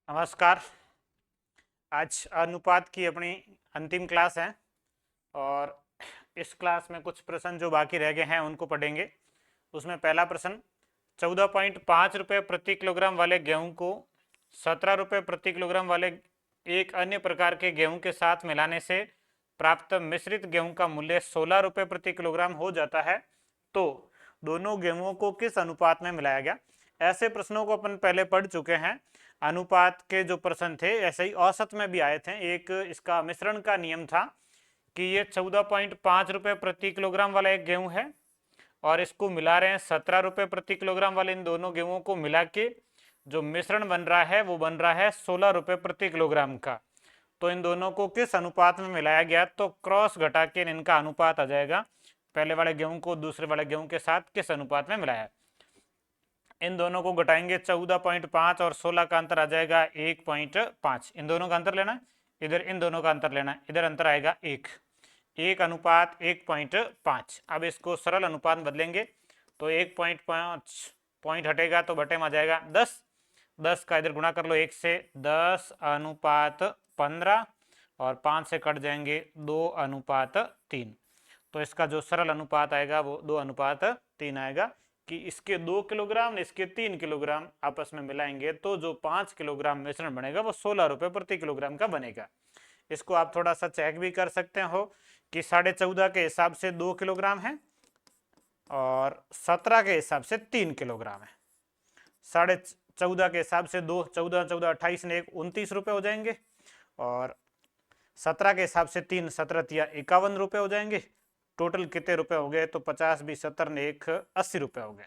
नमस्कार। आज अनुपात की अपनी अंतिम क्लास है और इस क्लास में कुछ प्रश्न जो बाकी रह गए हैं उनको पढ़ेंगे। उसमें पहला प्रश्न, 14.5 रुपये प्रति किलोग्राम वाले गेहूं को 17 रुपये प्रति किलोग्राम वाले एक अन्य प्रकार के गेहूं के साथ मिलाने से प्राप्त मिश्रित गेहूं का मूल्य 16 रुपये प्रति किलोग्राम हो जाता है, तो दोनों गेहूं को किस अनुपात में मिलाया गया। ऐसे प्रश्नों को अपन पहले पढ़ चुके हैं। अनुपात के जो प्रश्न थे ऐसे ही औसत में भी आए थे। एक इसका मिश्रण का नियम था कि ये 14.5 रुपये प्रति किलोग्राम वाला एक गेहूं है और इसको मिला रहे हैं 17 रुपये प्रति किलोग्राम वाले। इन दोनों गेहूं को मिला के जो मिश्रण बन रहा है वो बन रहा है 16 रुपये प्रति किलोग्राम का। तो इन दोनों को किस अनुपात में मिलाया गया, तो क्रॉस घटा के इनका अनुपात आ जाएगा। पहले वाले गेहूं को दूसरे वाले गेहूं के साथ किस अनुपात में मिलाया। इन दोनों को घटाएंगे, 14.5 और 16 का अंतर आ जाएगा 1.5। इन दोनों का अंतर लेना, इधर इन दोनों का अंतर लेना, इधर अंतर आएगा 1 अनुपात 1.5। अब इसको सरल अनुपात बदलेंगे तो 1.5 पॉइंट हटेगा तो बटे में आ जाएगा 10। 10 का इधर गुणा कर लो 1 से, 10 अनुपात 15 और 5 से कट जाएंगे 2 अनुपात 3। तो इसका जो सरल अनुपात आएगा वो 2 अनुपात 3 आएगा कि इसके 2 किलोग्राम इसके 3 किलोग्राम आपस में मिलाएंगे तो जो 5 किलोग्राम मिश्रण बनेगा वो 16 रुपये प्रति किलोग्राम का बनेगा। इसको आप थोड़ा सा चेक भी कर सकते हो कि 14.5 के हिसाब से 2 किलोग्राम है और 17 के हिसाब से 3 किलोग्राम है। 14.5 के हिसाब से 2, 14 14 28 ने 29 रुपये हो जाएंगे और 17 के हिसाब से 3, 17 या 51 रुपये हो जाएंगे। टोटल कितने रुपए हो गए, तो 50 भी 70 ने 80 रुपये हो गए।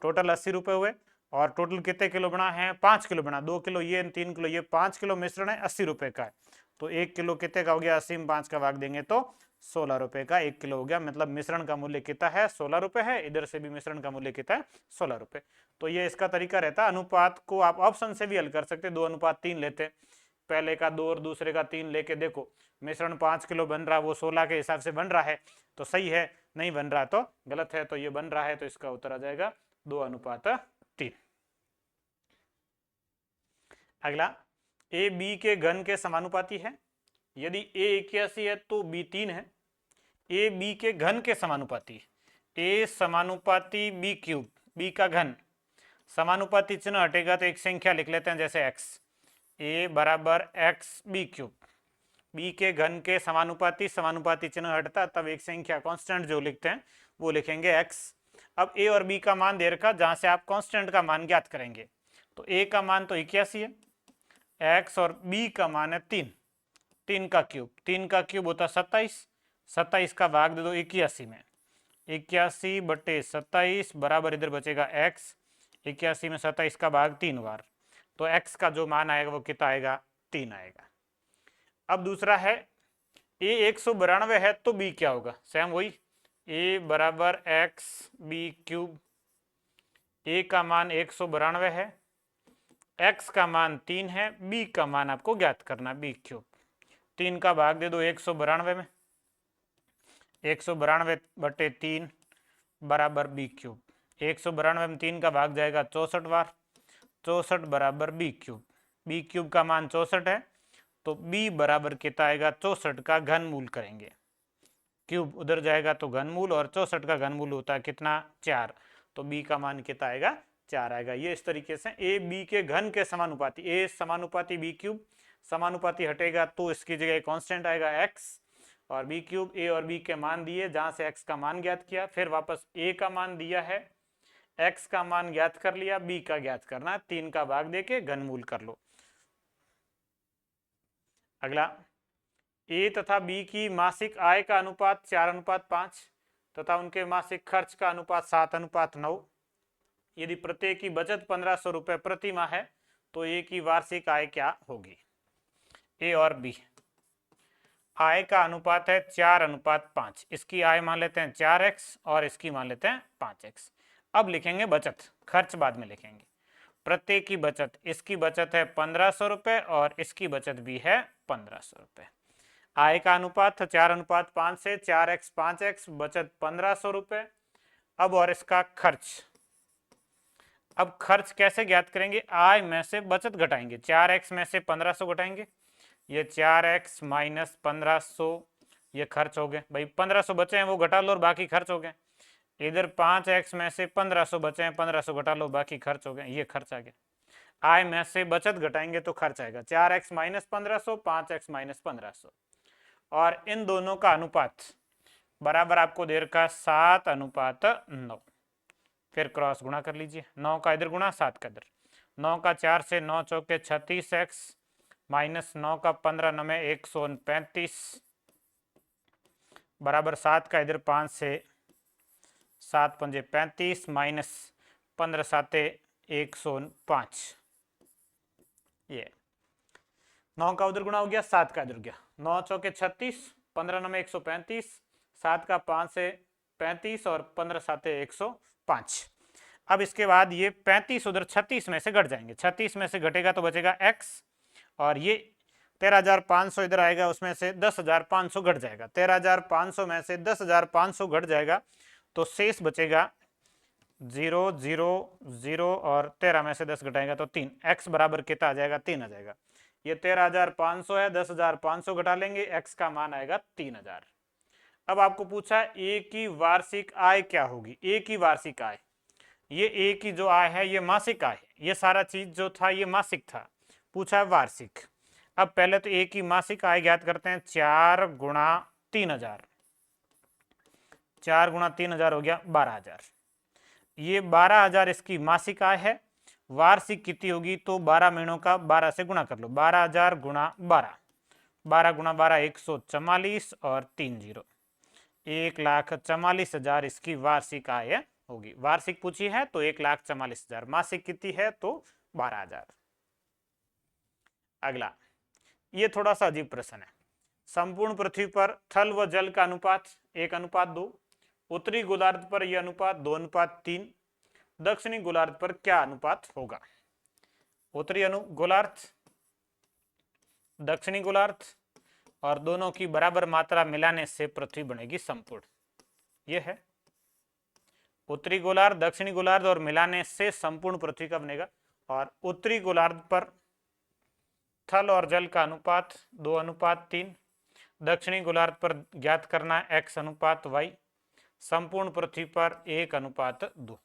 टोटल 80 रुपये हुए और टोटल कितने किलो बना है, 5 किलो बना। 2 किलो ये, 3 किलो ये, 5 किलो मिश्रण है, 80 रुपये का है। तो 1 किलो कितने का हो गया, 80 में 5 का भाग देंगे तो 16 रुपये का 1 किलो हो गया। मतलब मिश्रण का मूल्य कितना है, 16 रुपये है। इधर से भी मिश्रण का मूल्य कितना है, 16 रुपये। तो ये इसका तरीका रहता है। अनुपात को आप ऑप्शन से भी हल कर सकते, 2 अनुपात 3 लेते, पहले का 2 और दूसरे का 3 लेके देखो, मिश्रण 5 किलो बन रहा है वो 16 के हिसाब से बन रहा है तो सही है, नहीं बन रहा तो गलत है। तो ये बन रहा है तो इसका उत्तर आ जाएगा 2 अनुपात 3। अगला, ए बी के घन के समानुपाती है। यदि ए 81 है तो बी 3 है। ए बी के घन के समानुपाती, ए समानुपाती बी क्यूब, बी का घन, समानुपाती चिन्ह हटेगा तो एक संख्या लिख लेते हैं जैसे x, ए बराबर एक्स बी क्यूब। बी के घन के समानुपाती, समानुपाती चिन्ह हटता तब एक संख्या कांस्टेंट जो लिखते हैं वो लिखेंगे x। अब ए और बी का मान दे रखा जहां से आप कांस्टेंट का मान ज्ञात करेंगे। तो ए का मान तो 81 है, x और बी का मान है 3, 3 का क्यूब, 3 का क्यूब होता 27, 27 का भाग दे दो 81 में, 81 बटे 27 बराबर इधर बचेगा x। 81 में 27 का भाग 3 बार, तो x का जो मान आएगा वो कितना आएगा, 3 आएगा। अब दूसरा है, ए 192 है तो बी क्या होगा, सेम वही, ए बराबर एक्स बी क्यूब। ए का मान 192 है, एक्स का मान 3 है, बी का मान आपको ज्ञात करना बी क्यूब। 3 का भाग दे दो 192 में, 192 बटे 3 बराबर बी क्यूब। 192 में 3 का भाग जाएगा 64 बार, 64 बराबर बी क्यूब। बी क्यूब का मान 64 है तो b बराबर कितना आएगा, 64 का घनमूल करेंगे, क्यूब उधर जाएगा तो घनमूल, और 64 का घनमूल होता है कितना, 4। तो b का मान कितना आएगा, 4 आएगा। ये इस तरीके से a b के घन के समानुपाती, a समानुपाती b क्यूब, समानुपाती हटेगा तो इसकी जगह कांस्टेंट आएगा x, और b क्यूब, a और b के मान दिए जहां से x का मान ज्ञात किया, फिर वापस a का मान दिया है, x का मान ज्ञात कर लिया, b का ज्ञात करना, 3 का भाग देके घनमूल कर लो। अगला, ए तथा बी की मासिक आय का अनुपात 4:5 तथा उनके मासिक खर्च का अनुपात 7:9। यदि प्रत्येक की बचत 1500 रुपये प्रति माह है तो ए की वार्षिक आय क्या होगी। ए और बी, आय का अनुपात है 4:5, इसकी आय मान लेते हैं 4x और इसकी मान लेते हैं 5x। अब लिखेंगे बचत, खर्च बाद में लिखेंगे। प्रत्येक की बचत, इसकी बचत है 1500 रुपये और इसकी बचत भी है 1500 रुपये। आय का अनुपात था 4:5 से 4x 5x, बचत 1500 रुपये। अब और इसका खर्च, अब खर्च कैसे ज्ञात करेंगे, आय में से बचत घटाएंगे, 4x में से 1500 घटाएंगे, ये 4x माइनस 1500 ये खर्च हो गए, भाई 1500 बचे हैं वो घटा लो और बाकी खर्च हो गए। इधर 5x में से 1500 बचे हैं, 1500 घटा लो बाकी खर्च हो गए, ये खर्च आ गया। आय में से बचत घटाएंगे तो खर्च आएगा 4x माइनस 1500, 5x माइनस 1500, और इन दोनों का अनुपात बराबर आपको दे रखा 7:9। फिर क्रॉस गुणा कर लीजिए, 9 का इधर गुणा 7 का इधर, 9 का 4 से 9 चौके 36x माइनस 9 का 15 नमे 135 बराबर 7 का इधर 5 से 7 पंजे 35 माइनस 15 साते 105, ये 9 का उधर गुणा हो गया 7 का इधर गया, 9 चौके 36, 15 नमे 135, 7 का 5 से 35 और 15 साते 105। अब इसके बाद ये 35 उधर 36 में से घट जाएंगे, 36 में से घटेगा तो बचेगा x, और ये 13,500 इधर आएगा, उसमें से 10,500 घट जाएगा, 13,500 में से 10,500 घट जाएगा तो शेष बचेगा 0 0 0 और 13 में से 10 घटाएगा तो 3, x बराबर कितना आ जाएगा, 3 आ जाएगा। ये 13,500 है, 10,500 घटा लेंगे, x का मान आएगा 3,000। अब आपको पूछा ए की वार्षिक आय क्या होगी, ए की वार्षिक आय, ये ए की जो आय है ये मासिक आय है, ये सारा चीज जो था ये मासिक था, पूछा है वार्षिक। अब पहले तो ए की मासिक आय ज्ञात करते हैं, 4 गुणा 3,000, 4 गुणा 3,000 हो गया 12,000, ये 12,000 इसकी मासिक आय है। वार्षिक कितनी होगी, तो 12 महीनों का 12 से गुणा कर लो, 12,000 गुणा 12, 12 गुणा 12 144 और 3 0, 1,44,000 इसकी वार्षिक आय होगी। वार्षिक पूछी है तो 1,44,000, मासिक कितनी है तो 12,000। अगला, ये थोड़ा सा अजीब प्रश्न है, संपूर्ण पृथ्वी पर थल व जल का अनुपात 1:2, उत्तरी गोलार्ध पर यह अनुपात 2:3, दक्षिणी गोलार्ध पर क्या अनुपात होगा। उत्तरी गोलार्ध, दक्षिणी गोलार्ध और दोनों की बराबर मात्रा मिलाने से पृथ्वी बनेगी संपूर्ण, यह है उत्तरी गोलार्ध, दक्षिणी गोलार्ध और मिलाने से संपूर्ण पृथ्वी का बनेगा। और उत्तरी गोलार्ध पर थल और जल का अनुपात 2:3, दक्षिणी गोलार्ध पर ज्ञात करना x/y, संपूर्ण पृथ्वी पर 1:2,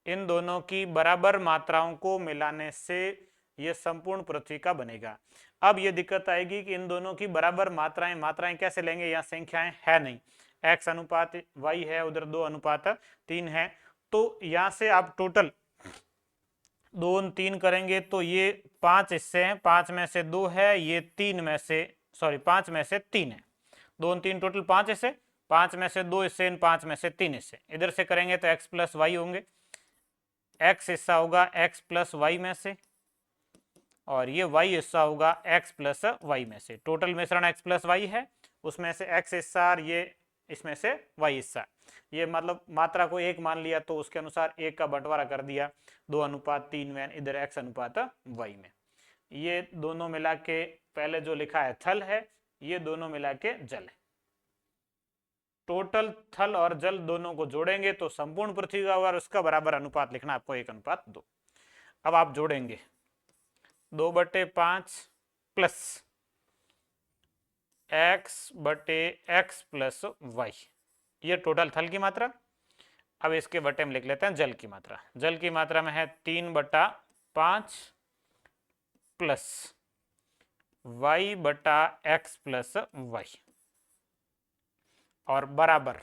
इन दोनों की बराबर मात्राओं को मिलाने से यह संपूर्ण पृथ्वी का बनेगा। अब ये दिक्कत आएगी कि इन दोनों की बराबर मात्राएं कैसे लेंगे, यहाँ संख्याएं है नहीं, x/y है, उधर 2:3 है, तो यहां से आप टोटल 2 और 3 करेंगे तो ये 5 हिस्से हैं, 5 में से 2 है, ये 3 में से 5 में से 3 है, 2 और 3 टोटल 5 हिस्से, 5 में से 2 हिस्से, 5 में से 3 हिस्से, इधर से करेंगे तो x प्लस वाई होंगे, x हिस्सा होगा x प्लस वाई में से, और ये y हिस्सा होगा x प्लस वाई में से। टोटल मिश्रण x प्लस वाई है, उसमें से x हिस्सा और ये इसमें से y हिस्सा, ये मतलब मात्रा को 1 मान लिया तो उसके अनुसार 1 का बंटवारा कर दिया 2:3 में, इधर x/y में। ये दोनों मिला के पहले जो लिखा है थल है, ये दोनों मिला के जल है। टोटल थल और जल दोनों को जोड़ेंगे तो संपूर्ण पृथ्वी का और उसका बराबर अनुपात लिखना आपको 1:2। अब आप जोड़ेंगे 2/5 प्लस x/x प्लस वाई, ये टोटल थल की मात्रा। अब इसके बटे में लिख लेते हैं जल की मात्रा, जल की मात्रा में है 3/5 प्लस y/x प्लस वाई, और बराबर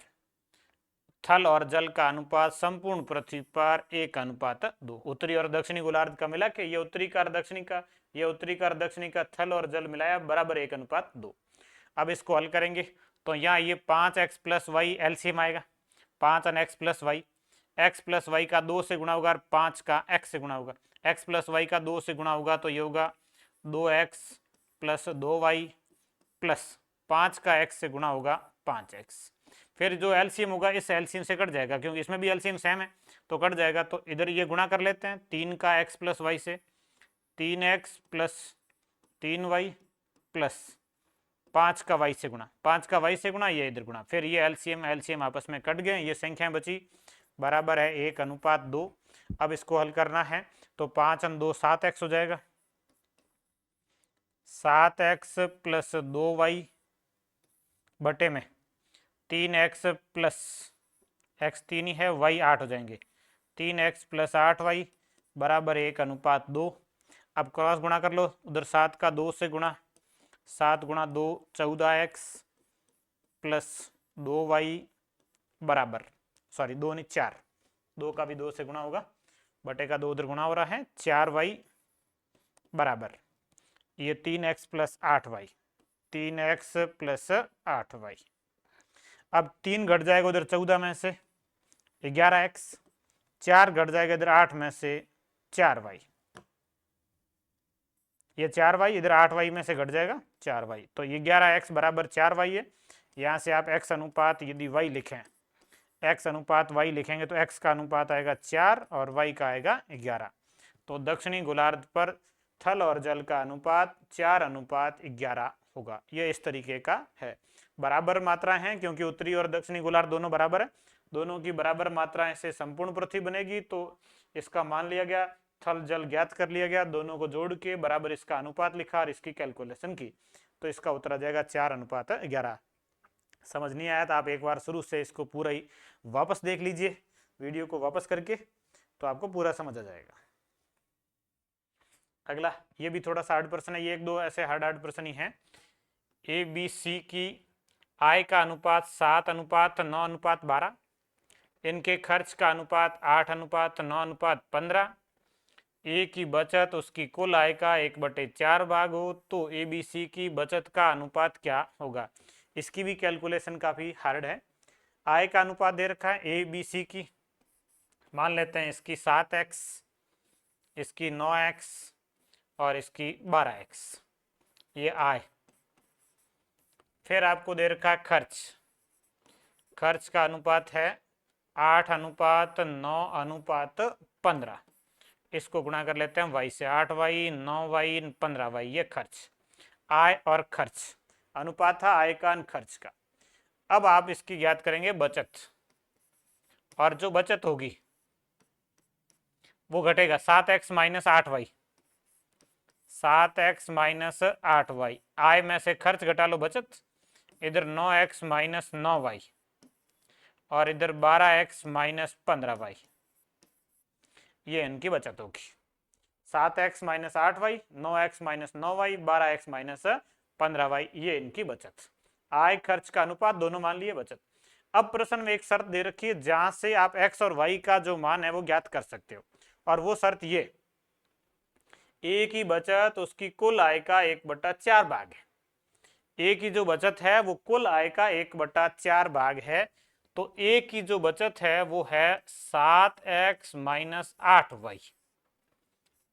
थल और जल का अनुपात संपूर्ण पृथ्वी पर 1:2। उत्तरी और दक्षिणी गोलार्ध का मिला के, ये उत्तरी का और दक्षिणी का, ये उत्तरी का और दक्षिणी का थल और जल मिलाया बराबर 1:2। अब इसको हल करेंगे तो यहाँ ये 5x प्लस वाई एलसीएम आएगा, 5 और x plus y, x plus y का 2 से गुणा होगा, 5 का x से गुणा होगा, x प्लस वाई का 2 से गुणा होगा तो ये होगा 2x प्लस 2y प्लस 5 का x से गुणा होगा 5x। फिर जो एलसीएम होगा इस एलसीएम से कट जाएगा, क्योंकि इसमें भी एलसीएम सेम है तो कट जाएगा, तो इधर ये गुणा कर लेते हैं 3 का x प्लस वाई से, 3x प्लस 3y प्लस 5 का y से गुणा, 5 का y से गुणा, ये इधर गुणा, फिर ये एलसीएम आपस में कट गए, ये संख्याएं बची बराबर है 1:2। अब इसको हल करना है तो 5 और 2 7x हो जाएगा, 7x प्लस 2y बटे में 3x प्लस x 3 ही है, y 8 हो जाएंगे, 3x प्लस 8y बराबर 1:2। अब क्रॉस गुणा कर लो, उधर 7 का 2 से गुणा, 7 गुणा 2 14x प्लस 2y बराबर, सॉरी 2 नहीं 4, 2 का भी 2 से गुणा होगा, बटे का 2 उधर गुणा हो रहा है, 4y बराबर ये 3x plus 8y, 3x plus 8y। अब 3 घट जाएगा उधर 14 में से 11x, 4 घट जाएगा इधर 8 में से 4y, ये 4y इधर 8y में से घट जाएगा 4y, तो ये 11x बराबर 4y है। यहाँ से आप x अनुपात यदि y लिखें, x अनुपात y लिखेंगे तो x का अनुपात आएगा 4 और y का आएगा 11। तो दक्षिणी गोलार्ध पर थल और जल का अनुपात 4:11 होगा। यह इस तरीके का है। बराबर मात्राएं हैं क्योंकि उत्तरी और दक्षिणी गोलार्ध दोनों बराबर है, दोनों की बराबर मात्राएं से संपूर्ण पृथ्वी बनेगी, तो इसका मान लिया गया, थल जल ज्ञात कर लिया गया, दोनों को जोड़ के बराबर इसका अनुपात लिखा और इसकी कैलकुलेशन की, तो इसका उत्तर आ जाएगा 4:11। समझ नहीं आया तो आप एक बार शुरू से इसको पूरा ही वापस देख लीजिए, वीडियो को वापस करके, तो आपको पूरा समझ आ जाएगा। अगला ये भी थोड़ा सा हार्ड प्रश्न है, ये एक दो ऐसे हार्ड प्रश्न ही हैं। ए बी सी की आय का अनुपात 7:9:12, इनके खर्च का अनुपात 8:9:15, ए की बचत उसकी कुल आय का 1/4 भाग हो तो ए बी सी की बचत का अनुपात क्या होगा। इसकी भी कैलकुलेशन काफ़ी हार्ड है। आय का अनुपात दे रखा है ए बी सी की, मान लेते हैं इसकी 7x, इसकी 9x और इसकी 12x, ये आय। फिर आपको दे रखा है खर्च, खर्च का अनुपात है 8:9:15, इसको गुणा कर लेते हैं y से, 8y 9y 15y, ये खर्च। आय और खर्च अनुपात था आय का खर्च का। अब आप इसकी ज्ञात करेंगे बचत, और जो बचत होगी वो घटेगा 7x minus 8y, 7x minus 8y, आय में से खर्च घटा लो बचत, इधर 9x माइनस 9y और इधर 12x माइनस 15y, ये इनकी बचत होगी। 7x minus 8y, 9x minus 9y, 12x minus 15y, ये इनकी बचत। आय खर्च का अनुपात दोनों मान लिए बचत। अब प्रश्न में एक शर्त दे रखी है जहां से आप x और y का जो मान है वो ज्ञात कर सकते हो, और वो शर्त ये, ए की बचत उसकी कुल आय का 1/4 भाग है। ए की जो बचत है वो कुल आय का 1/4 भाग है, तो ए की जो बचत है वो है 7x माइनस 8y,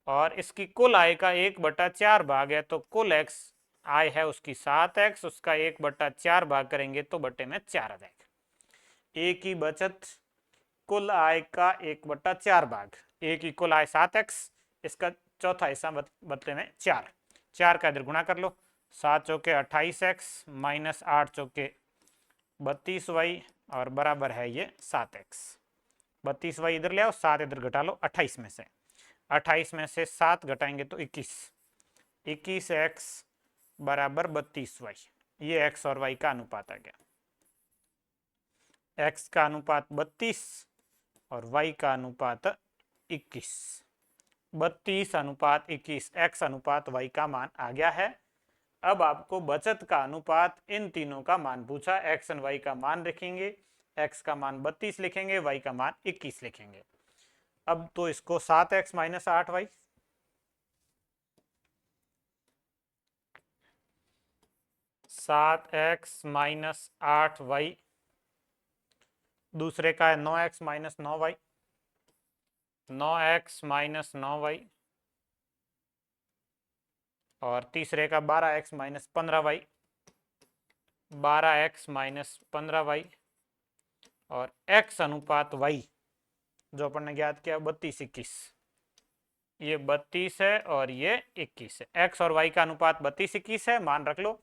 और इसकी कुल आय का 1/4 भाग है, तो कुल x आय है उसकी 7x, उसका 1/4 भाग करेंगे तो बटे में 4 आ जाएगा। ए की बचत कुल आय का 1/4 भाग, ए की कुल आय 7x, इसका चौथा हिस्सा बदले में 4, 4 का इधर गुणा कर लो, 7 चौके 28x माइनस 8 चौके 32y और बराबर है ये 7x। 32y इधर ले आओ, 7 इधर घटा लो 28 में से, 28 में से 7 घटाएंगे तो 21, 21x बराबर 32y, ये x और y का अनुपात आ गया। x का अनुपात 32 और y का अनुपात 21, 32:21, x अनुपात y का मान आ गया है। अब आपको बचत का अनुपात इन तीनों का मान पूछा, x और y का मान लिखेंगे, x का मान 32 लिखेंगे, y का मान 21 लिखेंगे। अब तो इसको 7x minus 8y, 7x minus 8y, दूसरे का है 9x minus 9y, 9x minus 9y, और तीसरे का 12x minus 15y, 12x minus 15y, और x अनुपात y जो अपन ने ज्ञात किया 32-21, ये 32 है और ये 21 है। x और y का अनुपात 32-21 है, मान रख लो,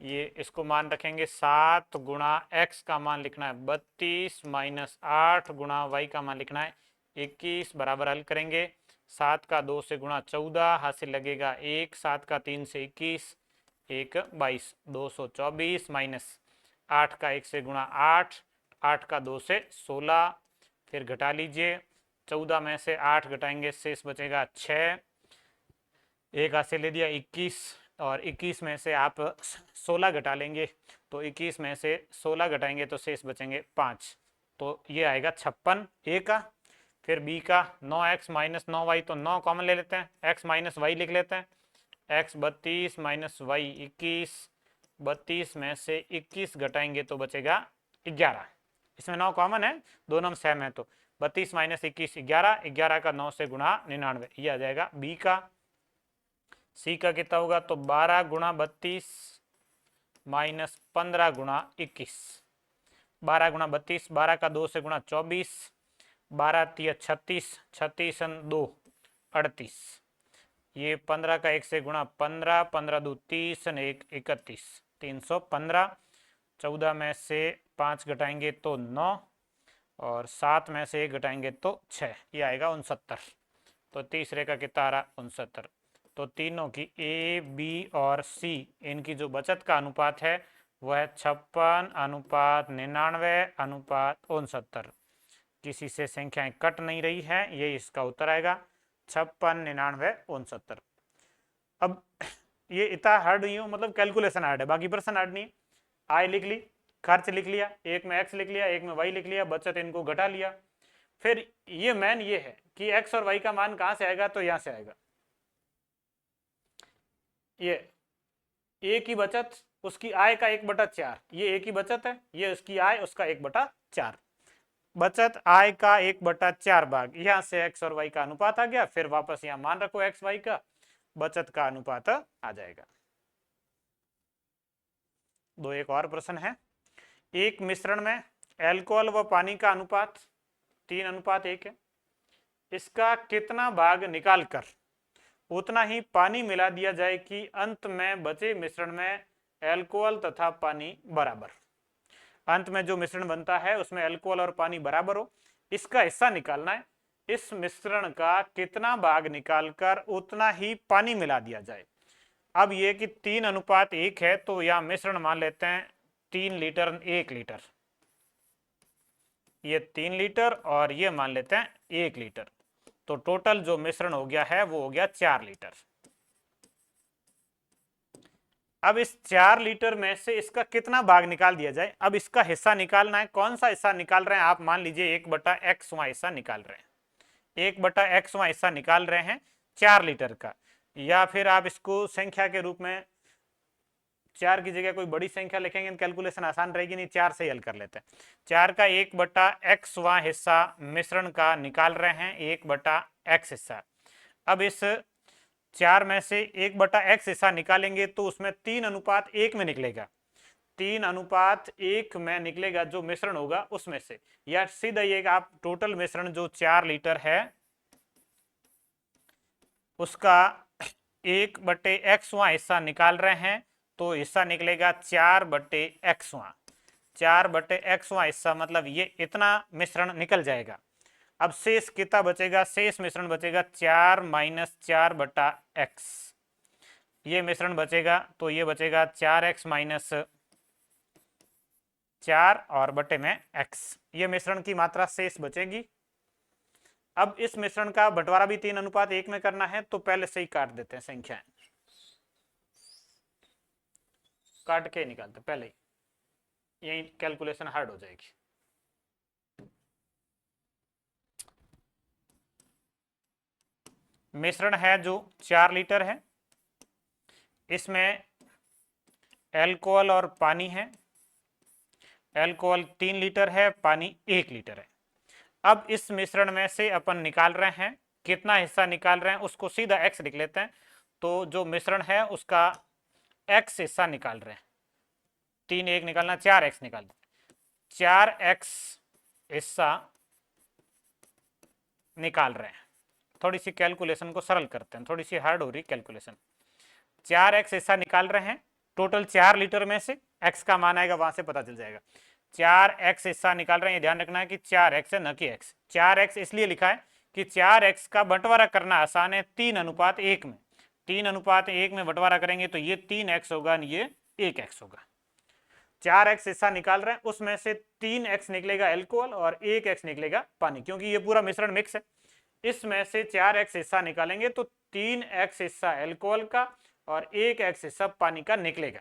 ये इसको मान रखेंगे 7 गुणा x का मान लिखना है 32 माइनस 8 गुणा y का मान लिखना है 21 बराबर हल करेंगे, 7 का 2 से गुणा 14, हासिल लगेगा 1, 7 का 3 से 21, 1 22, 224 माइनस 8 का 1 से गुणा 8, 8 का 2 से 16, फिर घटा लीजिए, 14 में से 8 घटाएंगे शेष बचेगा 6, एक हाथ से ले दिया 21, और 21 में से आप 16 घटा लेंगे तो 21 में से 16 घटाएंगे तो शेष बचेंगे 5, तो ये आएगा 56 ए का। फिर बी का 9x माइनस 9y, तो 9 कॉमन ले लेते हैं, x माइनस वाई लिख लेते हैं, x 32 माइनस वाई 21, 32 में से 21 घटाएंगे तो बचेगा 11, इसमें 9 कॉमन है, दोनों में सेम है, तो 32 माइनस 21 11, 11 का 9 से गुणा 99, ये आ जाएगा बी का। सी का कितना होगा, तो 12 गुणा 32 माइनस 15 गुणा 21, 12 गुणा 32, 12 का 2 से गुणा 24, 12 तिया 36, 36 2 38, ये 15 का 1 से गुणा 15, 15 2 30 1 31, 315, 14 में से 5 घटाएंगे तो 9, और 7 में से 1 घटाएंगे तो 6, ये आएगा 69, तो तीसरे का कितना आ रहा 69, तो तीनों की ए बी और सी इनकी जो बचत का अनुपात है वह 56 अनुपात 99 अनुपात 69, किसी से संख्याएं कट नहीं रही है, ये इसका उत्तर आएगा 56 99 69। अब ये इतना हार्ड नहीं हो, मतलब कैलकुलेशन हार्ड है, बाकी प्रश्न हार्ड नहीं है। आय लिख ली, खर्च लिख लिया, एक में एक्स लिख लिया, एक में वाई लिख लिया, बचत इनको घटा लिया। फिर ये मैन ये है कि एक्स और वाई का मान कहां से आएगा, तो यहां से आएगा, ये ए की बचत उसकी आय का 1/4, ये ए की बचत है, ये उसकी आय उसका 1/4, बचत आय का 1/4 भाग, यहां से एक्स और वाई का अनुपात आ गया, फिर वापस यहां मान रखो एक्स वाई का, बचत का अनुपात आ जाएगा। दो एक और प्रश्न है, एक मिश्रण में अल्कोहल व पानी का अनुपात 3:1 है, इसका कितना भाग निकालकर उतना ही पानी मिला दिया जाए कि अंत में बचे मिश्रण में अल्कोहल तथा पानी बराबर, अंत में जो मिश्रण बनता है उसमें अल्कोहल और पानी बराबर हो, इसका हिस्सा निकालना है, इस मिश्रण का कितना भाग निकालकर उतना ही पानी मिला दिया जाए। अब ये कि 3:1 है, तो यह मिश्रण मान लेते हैं 3 लीटर 1 लीटर, ये 3 लीटर और ये मान लेते हैं 1 लीटर, तो टोटल जो मिश्रण हो गया है वो हो गया 4 लीटर। अब इस 4 लीटर में से इसका कितना भाग निकाल दिया जाए, अब इसका हिस्सा निकालना है, कौन सा हिस्सा निकाल रहे हैं आप, मान लीजिए 1/x हिस्सा निकाल रहे हैं, 1/x हिस्सा निकाल रहे हैं 4 लीटर का, या फिर आप इसको संख्या के रूप में 4 की जगह कोई बड़ी संख्या लिखेंगे, कैलकुलेशन आसान रहेगी नहीं, 4 से ही हल कर लेते हैं। 4 का 1/x हिस्सा मिश्रण का निकाल रहे हैं, 1/x हिस्सा। अब इस 4 में से 1/x हिस्सा निकालेंगे तो उसमें 3:1 में निकलेगा, 3:1 में निकलेगा जो मिश्रण होगा उसमें से, या सीधा ये आप टोटल मिश्रण जो 4 लीटर है उसका 1/x हिस्सा निकाल रहे हैं, तो हिस्सा निकलेगा 4/x, 4/x हिस्सा, मतलब ये इतना मिश्रण निकल जाएगा। अब शेष कितना बचेगा, शेष मिश्रण बचेगा 4 - 4/x, ये मिश्रण बचेगा, तो ये बचेगा 4x - 4 और बटे में x, ये मिश्रण की मात्रा शेष बचेगी। अब इस मिश्रण का बंटवारा भी 3:1 में करना है, तो पहले से ही काट देते हैं संख्याएं, काट के निकालते पहले ही, यही कैलकुलेशन हार्ड हो जाएगी। मिश्रण है जो 4 लीटर है, इसमें अल्कोहल और पानी है, अल्कोहल 3 लीटर है, पानी 1 लीटर है। अब इस मिश्रण में से अपन निकाल रहे हैं, कितना हिस्सा निकाल रहे हैं उसको सीधा x लिख लेते हैं, तो जो मिश्रण है उसका x हिस्सा निकाल रहे हैं, 3 1 निकालना, 4x निकाल, 4x हिस्सा निकाल रहे हैं। थोड़ी सी कैलकुलेशन को सरल करते हैं, थोड़ी सी हार्ड हो रही कैलकुलेशन। 4x हिस्सा निकाल रहे हैं, टोटल 4 लीटर में से x का मान आएगा, वहां से पता चल जाएगा। 4x हिस्सा निकाल रहे हैं, ध्यान रखना है कि 4x है न कि x। 4x इसलिए लिखा है कि 4x का बंटवारा करना आसान है 3:1 में। 3:1 में बंटवारा करेंगे तो ये 3x होगा, ये 1x होगा। 4x हिस्सा निकाल रहे हैं, उसमें से 3x निकलेगा अल्कोहल और 1x निकलेगा पानी, क्योंकि ये पूरा मिश्रण मिक्स है। इसमें से 4x हिस्सा निकालेंगे तो 3x हिस्सा अल्कोहल का और 1x हिस्सा पानी का निकलेगा।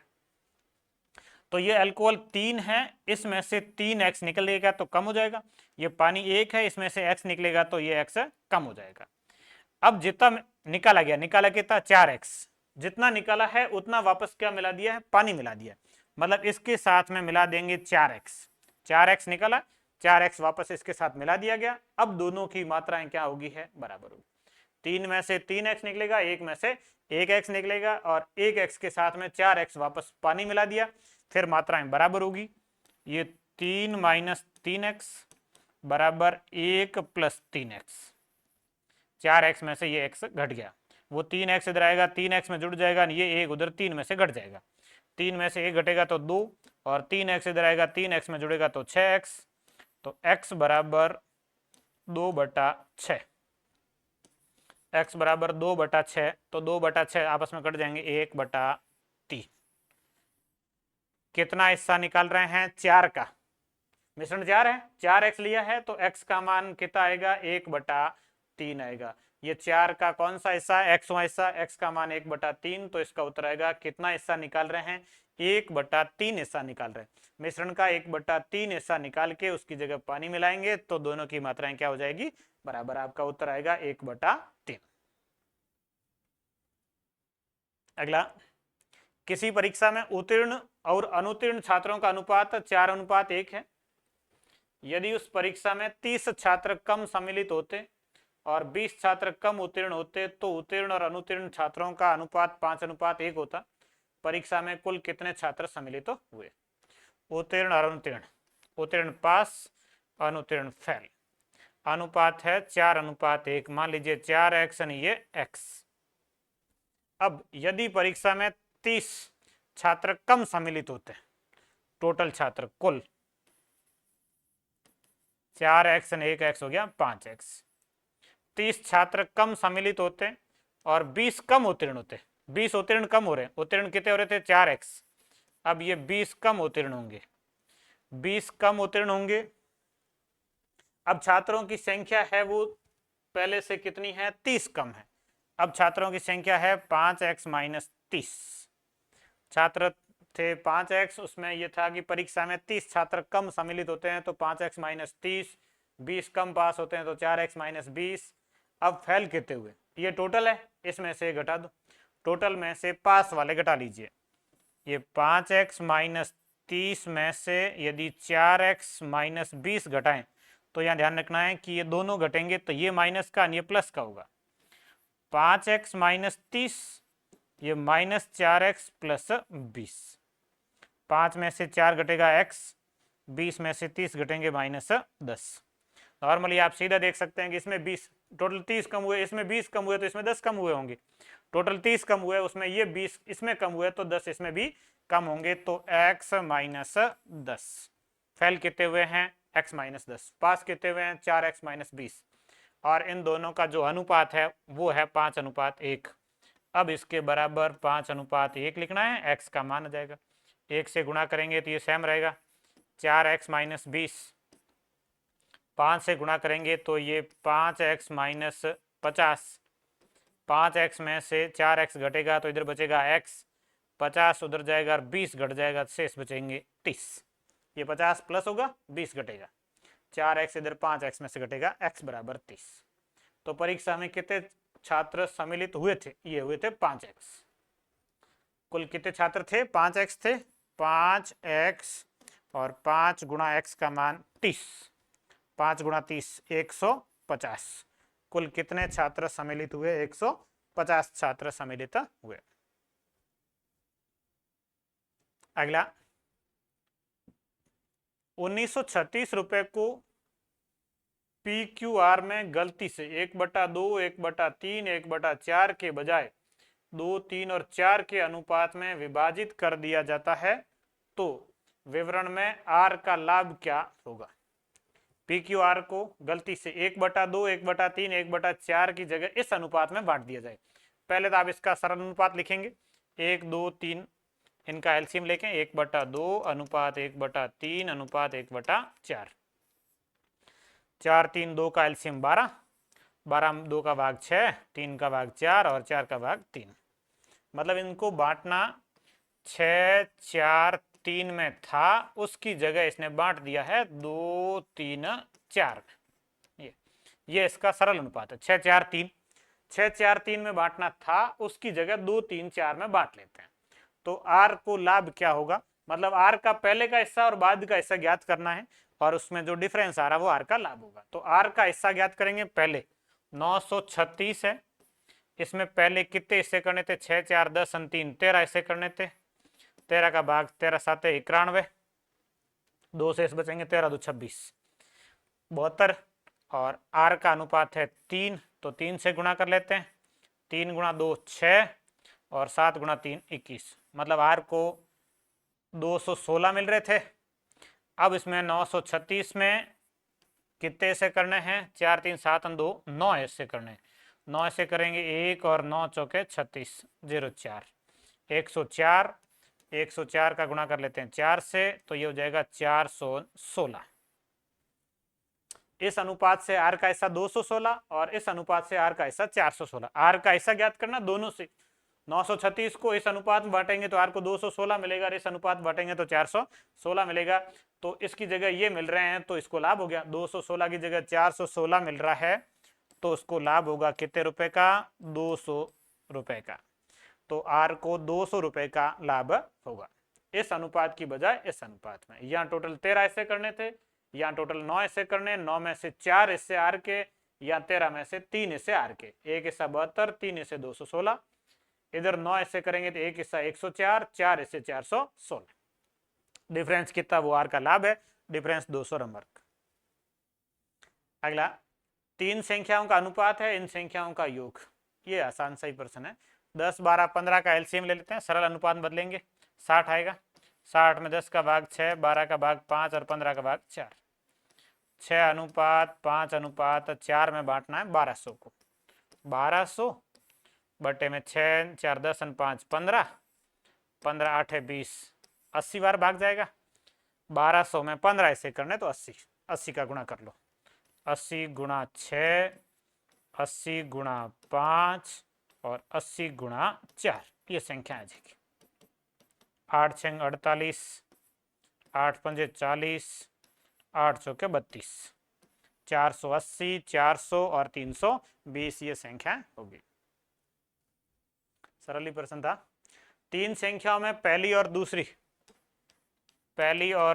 तो ये अल्कोहल 3 है, इसमें से 3x निकलेगा तो कम हो जाएगा। ये पानी 1 है, इसमें से x निकलेगा तो ये x कम हो जाएगा। अब जितना निकाला गया, निकाला कितना 4x, जितना निकाला है उतना वापस क्या मिला दिया है, पानी मिला दिया। मतलब इसके साथ में मिला देंगे 4x। 4x निकला, 4x वापस इसके साथ मिला दिया गया। अब दोनों की मात्राएं क्या होगी, है बराबर होगी। 3 में से 3x निकलेगा, 1 में से 1x निकलेगा और 1x के साथ में 4x वापस पानी मिला दिया, फिर मात्राएं बराबर होगी। ये 3 - 3x बराबर 1 + 3x। 4x में से ये x घट गया, वो 3x इधर आएगा, 3x में जुड़ जाएगा, ये 1 उधर 3 में से घट जाएगा। 3 में से 1 घटेगा तो 2 और 3x इधर आएगा, 3x में जुड़ेगा तो 6x। तो x बराबर 2/6। x बराबर 2/6, तो 2/6 आपस में कट जाएंगे, 1/3। कितना हिस्सा निकाल रहे हैं, 4 का। मिश्रण 4 है, 4x लिया है तो x का मान कितना आएगा, 1/3 आएगा। ये 4 का कौन सा हिस्सा है, x हिस्सा, x का मान 1/3, तो इसका उत्तर आएगा कितना हिस्सा निकाल रहे हैं, 1/3 हिस्सा निकाल रहे हैं। मिश्रण का 1/3 हिस्सा निकाल के उसकी जगह पानी मिलाएंगे तो दोनों की मात्राएं क्या हो जाएगी, बराबर। आपका उत्तर आएगा 1/3। अगला, किसी परीक्षा में उत्तीर्ण और अनुत्तीर्ण छात्रों का अनुपात 4:1 है। यदि उस परीक्षा में 30 छात्र कम सम्मिलित होते और 20 छात्र कम उत्तीर्ण होते तो उत्तीर्ण और अनुत्तीर्ण छात्रों का अनुपात 5:1 होता। परीक्षा में कुल कितने छात्र सम्मिलित हुए। उत्तीर्ण और अनुत्तीर्ण, उत्तीर्ण पास, अनुत्तीर्ण फेल। अनुपात है 4:1। मान लीजिए 4x ये x। अब यदि परीक्षा में 30 छात्र कम सम्मिलित होते, टोटल छात्र कुल 4x और 1x हो गया 5x। 30 छात्र कम सम्मिलित होते और 20 कम उत्तीर्ण होते। 20 उत्तीर्ण कम हो रहे, उत्तीर्ण कितने हो रहे थे, 4x। अब ये 20 कम उत्तीर्ण होंगे, 20 कम उत्तीर्ण होंगे। अब छात्रों की संख्या है वो पहले से कितनी है, 30 कम है। अब छात्रों की संख्या है 5x - 30। छात्र थे 5x, उसमें यह था कि परीक्षा में 30 छात्र कम सम्मिलित होते हैं तो 5x - 30, 20 कम पास होते हैं तो 4x - 20। अब फेल कितने हुए, ये टोटल है, इसमें से घटा दो। टोटल में से पास वाले घटा लीजिए। ये 5x - 30 में से यदि 4x - 20 घटाएं तो यहाँ ध्यान रखना है कि ये दोनों घटेंगे तो ये माइनस का ये प्लस का होगा। 5x - 30 ये -4x + 20। 5 में से 4 घटेगा x, 20 में से 30 घटेंगे -10। नॉर्मली आप सीधा देख सकते हैं कि इसमें 20 टोटल 30 कम हुए, इसमें 20 कम हुए तो इसमें 10 कम हुए होंगे। टोटल 30 कम हुए, उसमें ये 20 इसमें कम हुए तो 10 इसमें भी कम होंगे, तो x - 10। फेल कितने हुए हैं, x - 10। पास कितने हुए हैं, 4x - 20। और इन दोनों का जो अनुपात है वो है 5:1। अब इसके बराबर 5:1 लिखना है, x का मान आ जाएगा। 1 से गुणा करेंगे तो ये सेम रहेगा, 4x - 20। 5 से गुणा करेंगे तो ये 5x - 50। 5x में से 4x घटेगा तो इधर बचेगा x, 50 उधर जाएगा और 20 घट जाएगा, शेष बचेंगे 30। ये 50 प्लस होगा, 20 घटेगा, 4x इधर 5x में से घटेगा, x बराबर 30। तो परीक्षा में कितने छात्र सम्मिलित हुए थे, ये हुए थे 5x। कुल कितने छात्र थे, 5x थे। 5x और 5 गुणा x का मान 30, 5 गुणा 30 150। कुल कितने छात्र सम्मिलित हुए, 150 छात्र सम्मिलित हुए। अगला, 1936 रुपए को PQR में गलती से 1/2, 1/3, 1/4 के बजाय 2, 3 और 4 के अनुपात में विभाजित कर दिया जाता है तो विवरण में आर का लाभ क्या होगा। पी क्यू आर को गलती से 1/2, 1/3, 1/4 की जगह इस अनुपात में बांट दिया जाए। पहले तो आप इसका सरल अनुपात लिखेंगे, 1, 2, 3, इनका एलसीएम लेके 1/2 अनुपात 1/3 अनुपात 1/4, 4, 3, 2 का एलसीएम 12, 12 2 का भाग 6, 3 का भाग 4 और 4 का भाग 3। मतलब इनको बांटना 6, 4, 3 में था, उसकी जगह इसने बांट दिया है 2, 3, 4 में। ये इसका सरल अनुपात है। 6, 4, 3, 6, 4, 3 में बांटना था, उसकी जगह 2, 3, 4 में बांट लेते हैं। तो आर को लाभ क्या होगा, मतलब आर का पहले का हिस्सा और बाद का हिस्सा ज्ञात करना है, और उसमें जो डिफरेंस आ रहा है वो आर का लाभ होगा। तो आर का हिस्सा ज्ञात करेंगे। पहले 936 है, इसमें पहले कितने हिस्से करने थे, 6, 4, 10 और 3, 13 हिस्से करने थे। 13 का भाग 13 7 91, 2 से बचेंगे, 13 2 26, 72। और आर का अनुपात है 3, तो 3 से गुणा कर लेते हैं। 3 गुणा 2 6 और 7 गुणा 3 21, मतलब आर को 216 मिल रहे थे। अब इसमें 936 में कितने ऐसे करने हैं, 4, 3, 7 और 2, 9 ऐसे करने हैं। 9 ऐसे करेंगे, 1 और 9 चौके 36, 04, 104, 104 का गुणा कर लेते हैं 4 से, तो ये हो जाएगा 416। इस अनुपात से आर का हिस्सा 216 और इस अनुपात से आर का हिस्सा 416। आर का हिस्सा ज्ञात करना दोनों से। 936 को इस अनुपात में बांटेंगे तो आर को 216 मिलेगा, और इस अनुपात बांटेंगे तो 416 मिलेगा। तो इसकी जगह ये मिल रहे हैं, तो इसको लाभ हो गया। 216 की जगह 416 मिल रहा है, तो उसको लाभ होगा कितने रुपए का, 200 रुपए का। तो आर को 200 रुपए का लाभ होगा, इस अनुपात की बजाय इस अनुपात में। यहाँ टोटल 13 ऐसे करने थे, यहाँ टोटल 9 ऐसे करने, 9 में से 4 हिस्से आर के, या 13 में से 3 हिस्से आर के। एक हिस्सा 72, 3 हिस्से 216, इधर 9 ऐसे करेंगे तो एक हिस्सा 104, 4 हिस्से 416। डिफरेंस कितना, वो आर का लाभ है, डिफरेंस 200 नंबर। अगला 3 संख्याओं का अनुपात है, इन संख्याओं का योग। ये आसान सही प्रश्न है। 10, 12, 15 का एलसीएम ले लेते हैं, सरल अनुपात बदलेंगे, 60 आएगा। 60 में 10 का भाग 6, 12 का भाग 5 और 15 का भाग 4। 6 अनुपात 5 अनुपात 4 में बांटना है 1200 को। 1200 बटे में 6, 4 10 और 5 15, 15 8 20, 80 बार भाग जाएगा। 1200 में 15 ऐसे करने तो 80, 80 का गुणा कर लो। 80 गुणा 6, 80 गुणा 5 और 80 गुणा 4, ये संख्या आ जाएगी। 8 6 48, 8 5 40, 8 चौके 32, 480, 400 और 320, ये संख्या होगी। सरल ही प्रश्न था। 3 संख्याओं में पहली और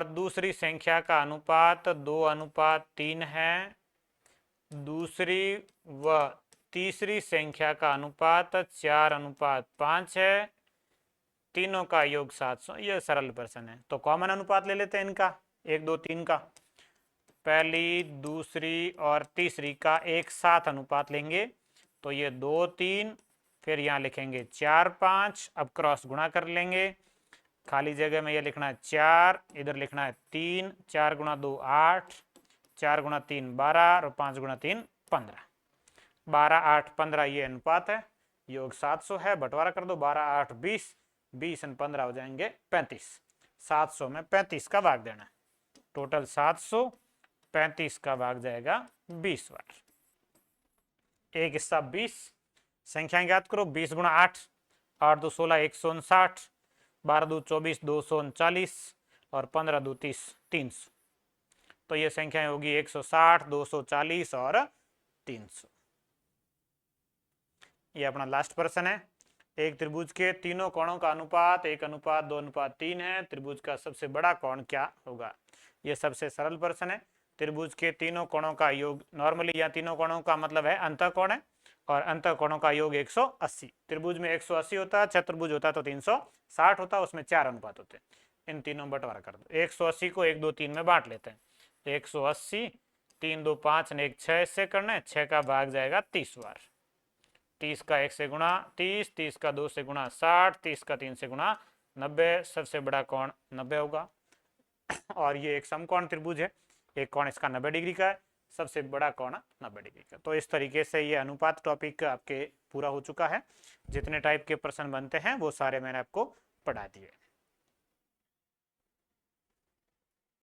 दूसरी संख्या का अनुपात 2:3 है। दूसरी व तीसरी संख्या का अनुपात 4:5 है। तीनों का योग 700, यह सरल प्रश्न है। तो कॉमन अनुपात ले लेते हैं इनका, 1 2 3 का। पहली, दूसरी और तीसरी का एक साथ अनुपात लेंगे, तो ये 2 3, फिर यहाँ लिखेंगे 4 5, अब क्रॉस गुणा कर लेंगे। खाली जगह में ये लिखना है 4, इधर लिखना है 3, 4 गुणा 2 8, 4 गुणा 3 12 और 5 गुणा 3 15। 12 8 15 ये अनुपात है, योग 700 है। बंटवारा कर दो, 12 8 20, 20 और 15 हो जाएंगे 35। 700 में 35 का भाग देना है, टोटल 700, 35 का भाग जाएगा 20 बार। एक हिस्सा 20, संख्या ज्ञात करो। 20 गुणा 8, 8 2 16, 159, 12 2 24, 239 और 15 2 30, 300। तो ये संख्याएं होगी 160, 240 और 300। ये अपना लास्ट प्रश्न है। एक त्रिभुज के तीनों कोणों का अनुपात 1:2:3 है। त्रिभुज का सबसे बड़ा कोण क्या होगा। यह सबसे सरल प्रश्न है। त्रिभुज के तीनों कोणों का योग, नॉर्मली यहाँ तीनों कोणों का मतलब है अंतःकोण है, और अंतःकोणों का योग 180। त्रिभुज में 180 होता है, चतुर्भुज होता तो 360 होता, उसमें 4 अनुपात होते हैं। इन तीनों बंटवारा कर दो। 180 को 1 2 3 में बांट लेते हैं। 180, 3 2 5 ने 1 6 से करना है, 6 का भाग जाएगा 30 बार। 30 का 1 से गुणा 30, 30 का 2 से गुणा 60, 30 का 3 से गुणा 90। सबसे बड़ा कोण 90 होगा। और ये एक समकोण त्रिभुज है, एक कोण इसका 90 डिग्री का है, सबसे बड़ा कोण 90 डिग्री का। तो इस तरीके से ये अनुपात टॉपिक आपके पूरा हो चुका है। जितने टाइप के प्रश्न बनते हैं वो सारे मैंने आपको पढ़ा दिए।